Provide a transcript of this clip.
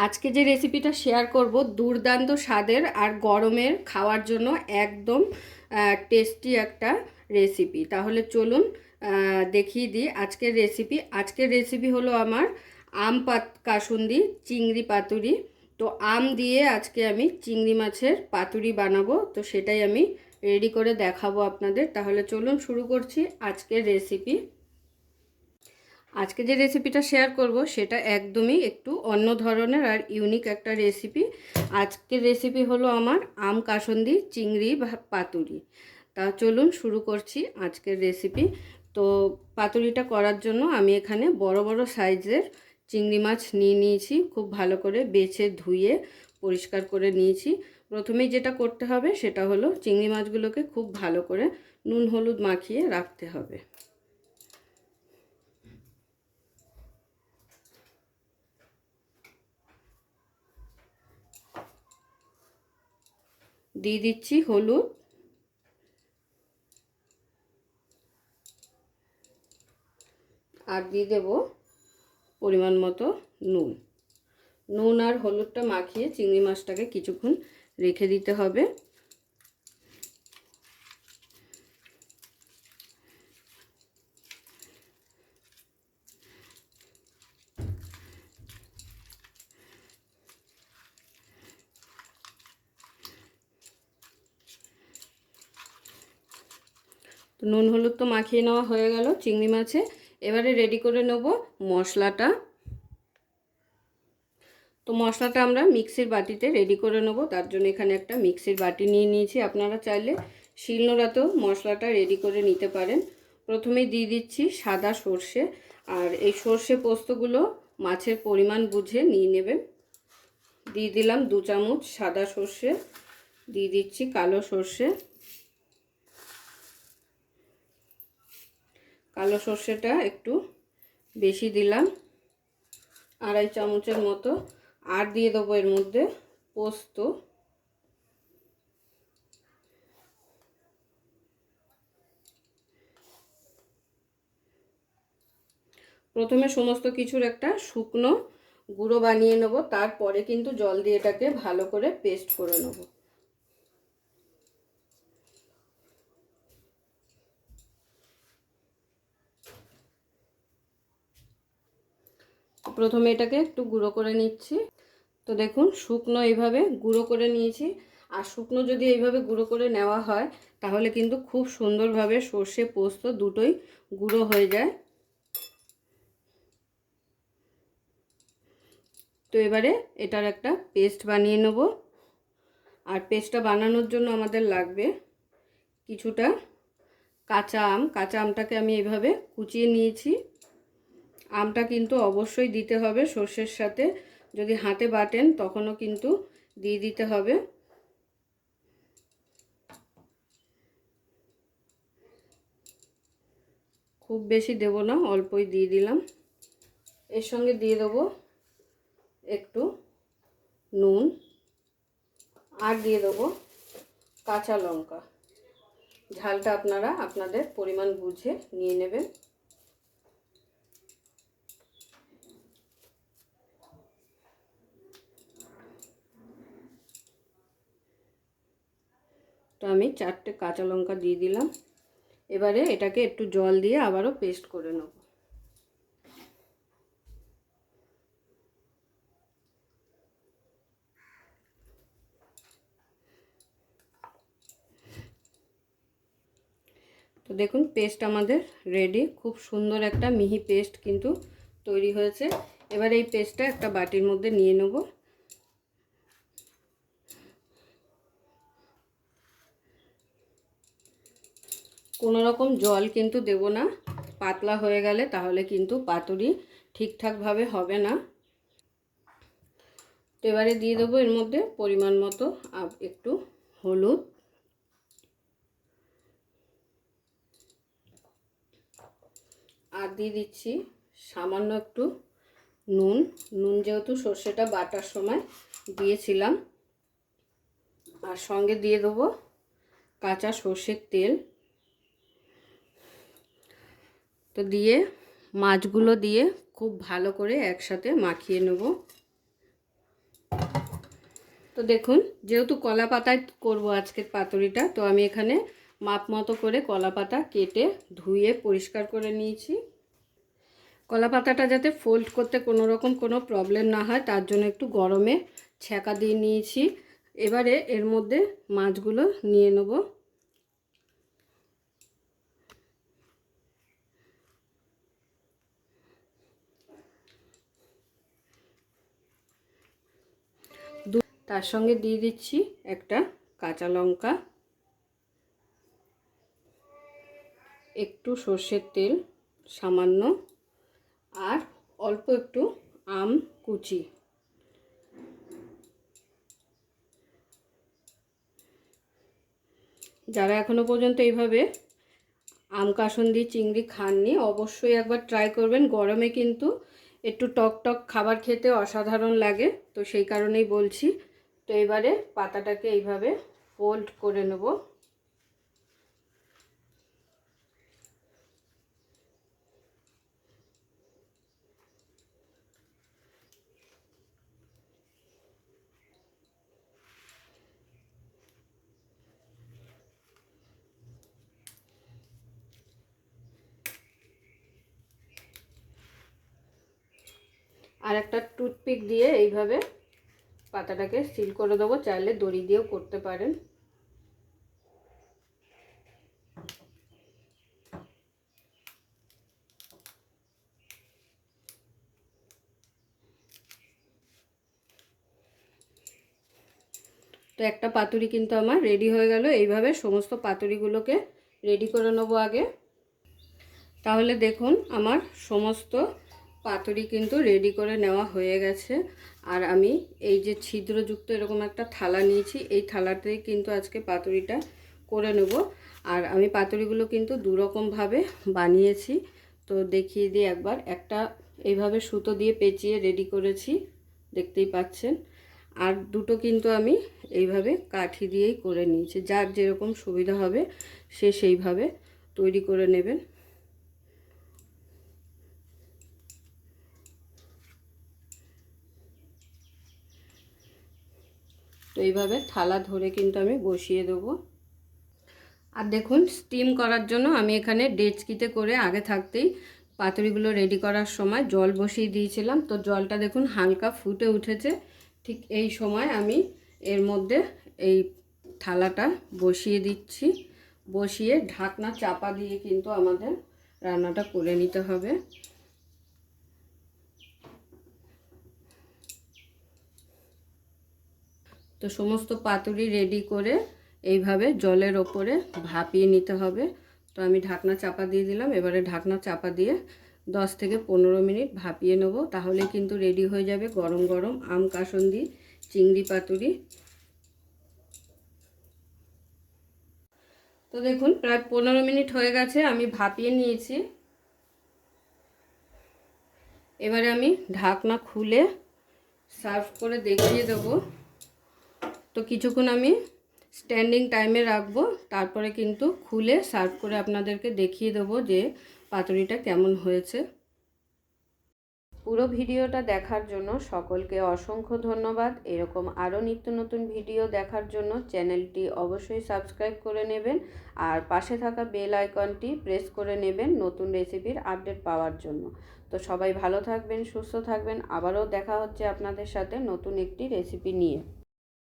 আজকে যে রেসিপিটা শেয়ার করব দুর্দান্ত স্বাদের আর গরমের খাওয়ার জন্য একদম টেস্টি একটা রেসিপি। তাহলে চলুন দেখিয়ে দিই আজকের রেসিপি হলো আমার কাসুন্দি চিংড়ি পাতুরি। তো আম দিয়ে আজকে আমি চিংড়ি মাছের পাতুরি বানাবো, তো সেটাই আমি রেডি করে দেখাবো আপনাদের। তাহলে চলুন শুরু করছি আজকের রেসিপি। আজকে যে রেসিপিটা শেয়ার করব সেটা একদমই একটু অন্য ধরনের আর ইউনিক একটা রেসিপি। আজকের রেসিপি হলো আমার আম কাসুন্দি চিংড়ি পাতুরি। তা চলুন শুরু করছি আজকের রেসিপি। তো পাতুরিটা করার জন্য আমি এখানে বড় বড় সাইজের চিংড়ি মাছ নিয়েছি, খুব ভালো করে বেছে ধুয়ে পরিষ্কার করে নিয়েছি। প্রথমেই যেটা করতে হবে সেটা হলো চিংড়ি মাছগুলোকে খুব ভালো করে নুন হলুদ মাখিয়ে রাখতে হবে। দিয়ে দিচ্ছি হলুদ, আর দিয়ে দেব পরিমাণ মতো নুন। নুন আর হলুদটা মাখিয়ে চিংড়ি মাছটাকে কিছুক্ষণ রেখে দিতে হবে। তো নুন হলুদ তো মাখিয়ে নেওয়া হয়ে গেল চিংড়ি মাছে। এবারে রেডি করে নেব মশলাটা। তো মশলাটা আমরা মিক্সির বাটিতে রেডি করে নেব, তার জন্য এখানে একটা মিক্সির বাটি নিয়ে নিয়েছি। আপনারা চাইলে শিলনোড়াতেও মশলাটা রেডি করে নিতে পারেন। প্রথমেই দিয়ে দিচ্ছি সাদা সর্ষে, আর এই সর্ষে পোস্তগুলো মাছের পরিমাণ বুঝে নিয়ে নেবেন। দিয়ে দিলাম 2 চামচ সাদা সর্ষে, দিয়ে দিচ্ছি কালো সর্ষে। কালো সর্ষেটা একটু বেশি দিলাম, 2.5 চামচের মতো। আর দিয়ে দেবো এর মধ্যে পোস্ত। প্রথমে সমস্ত কিছুর একটা শুকনো গুঁড়ো বানিয়ে নেব, তারপরে কিন্তু জল দিয়ে এটাকে ভালো করে পেস্ট করে নেব। প্রথমে এটাকে একটু গুঁড়ো করে নিচ্ছি। তো দেখুন শুকনো এইভাবে গুঁড়ো করে নিয়েছি। আর শুকনো যদি এইভাবে গুঁড়ো করে নেওয়া হয় তাহলে কিন্তু খুব সুন্দরভাবে সর্ষে পোস্ত দুটোই গুঁড়ো হয়ে যায়। তো এবারে এটার একটা পেস্ট বানিয়ে নেব। আর পেস্টটা বানানোর জন্য আমাদের লাগবে কিছুটা কাঁচা আম। কাঁচা আমটাকে আমি এইভাবে কুচিয়ে নিয়েছি। আমটা কিন্তু অবশ্যই দিতে হবে সর্ষের সাথে, যদি হাতে বাটেন তখনও কিন্তু দিয়ে দিতে হবে। খুব বেশি দেব না, অল্পই দিয়ে দিলাম। এর সঙ্গে দিয়ে দেবো একটু নুন, আর দিয়ে দেবো কাঁচা লঙ্কা। ঝালটা আপনারা আপনাদের পরিমাণ বুঝে নিয়ে নেবেন। তো আমি 4টে কাঁচা লঙ্কা দিয়ে দিলাম। এবারে এটাকে একটু জল দিয়ে আবারও পেস্ট করে নেব। তো দেখুন পেস্ট আমাদের রেডি। খুব সুন্দর একটা মিহি পেস্ট কিন্তু তৈরি হয়েছে। এবার এই পেস্টটা একটা বাটির মধ্যে নিয়ে নেব। কোনো রকম জল কিন্তু দেব না, পাতলা হয়ে গেলে তাহলে কিন্তু পাতুরি ঠিকঠাকভাবে হবে না। তো এবারে দিয়ে দেবো এর মধ্যে পরিমাণ মতো একটু হলুদ, আর দিয়ে দিচ্ছি সামান্য একটু নুন। নুন যেহেতু সর্ষেটা বাটার সময় দিয়েছিলাম। আর সঙ্গে দিয়ে দেবো কাঁচা সর্ষের তেল। তো দিয়ে মাছগুলো দিয়ে খুব ভালো করে একসাথে মাখিয়ে নেব। তো দেখুন, যেহেতু কলা পাতায় করব আজকের পাতুরিটা, তো আমি এখানে মাপ মতো করে কলা পাতা কেটে ধুয়ে পরিষ্কার করে নিয়েছি। কলা পাতাটা যাতে ফোল্ড করতে কোনো রকম কোনো প্রবলেম না হয় তার জন্য একটু গরমে ছ্যাঁকা দিয়ে নিয়েছি। এবারে এর মধ্যে মাছগুলো নিয়ে নেব। তার সঙ্গে দিয়ে দিচ্ছি একটা কাঁচা লঙ্কা, একটু সর্ষের তেল সামান্য, আর অল্প একটু আম কুচি। যারা এখনো পর্যন্ত এইভাবে আম কাসুন্দি চিংড়ি খাননি, অবশ্যই একবার ট্রাই করবেন। গরমে কিন্তু একটু টক টক খাবার খেতে অসাধারণ লাগে, তো সেই কারণেই বলছি। তো এবারে পাতাটাকে এইভাবে ফোল্ড করে নেব। আর একটা টুথপিক দিয়ে এইভাবে পাতাটাকে সিল করে দেবো, চাইলে দড়ি দিয়েও করতে পারেন। তো একটা পাতুরি কিন্তু আমার রেডি হয়ে গেল। এইভাবে সমস্ত পাতুরিগুলোকে রেডি করে নেবো আগে। তাহলে দেখুন, আমার সমস্ত পাতুরি কিন্তু রেডি করে নেওয়া হয়ে গেছে। আর আমি এই যে ছিদ্রযুক্ত এরকম একটা থালা নিয়েছি, এই থালাতেই কিন্তু আজকে পাতুরিটা করে নেব। আর আমি পাতুরিগুলো কিন্তু দুরকমভাবে বানিয়েছি, তো দেখিয়ে দিই একবার। একটা এইভাবে সুতো দিয়ে পেঁচিয়ে রেডি করেছি, দেখতেই পাচ্ছেন। আর দুটো কিন্তু আমি এইভাবে কাঠি দিয়েই করে নিয়েছি। যার যেরকম সুবিধা হবে সে সেইভাবে তৈরি করে নেবেন। তো এইভাবে থালা ধরে কিন্তু আমি বসিয়ে দেবো। আর দেখুন, স্টিম করার জন্য আমি এখানে ডেচকিতে করে আগে থাকতেই পাতুরিগুলো রেডি করার সময় জল বসিয়ে দিয়েছিলাম। তো জলটা দেখুন হালকা ফুটে উঠেছে। ঠিক এই সময় আমি এর মধ্যে এই থালাটা বসিয়ে দিচ্ছি। বসিয়ে ঢাকনা চাপা দিয়ে কিন্তু আমাদের রান্নাটা করে নিতে হবে। তো সমস্ত পাতুরি রেডি করে এইভাবে জলের ওপরে ভাপিয়ে নিতে হবে। তো আমি ঢাকনা চাপা দিয়ে দিলাম। এবারে ঢাকনা চাপা দিয়ে 10 থেকে 15 মিনিট ভাপিয়ে নেব, তাহলে কিন্তু রেডি হয়ে যাবে গরম গরম আম কাসুন্দি চিংড়ি পাতুরি। তো দেখুন, প্রায় 15 মিনিট হয়ে গেছে, আমি ভাপিয়ে নিয়েছি। এবারে আমি ঢাকনা খুলে সার্ভ করে দেখিয়ে দেবো। তো কিছুক্ষণ আমি স্ট্যান্ডিং টাইমে রাখবো, তারপরে কিন্তু খুলে সার্ভ করে আপনাদেরকে দেখিয়ে দেবো যে পাতুরিটা কেমন হয়েছে। পুরো ভিডিওটা দেখার জন্য সকলকে অসংখ্য ধন্যবাদ। এরকম আরও নিত্য নতুন ভিডিও দেখার জন্য চ্যানেলটি অবশ্যই সাবস্ক্রাইব করে নেবেন, আর পাশে থাকা বেল আইকনটি প্রেস করে নেবেন নতুন রেসিপির আপডেট পাওয়ার জন্য। তো সবাই ভালো থাকবেন, সুস্থ থাকবেন। আবারও দেখা হচ্ছে আপনাদের সাথে নতুন একটি রেসিপি নিয়ে।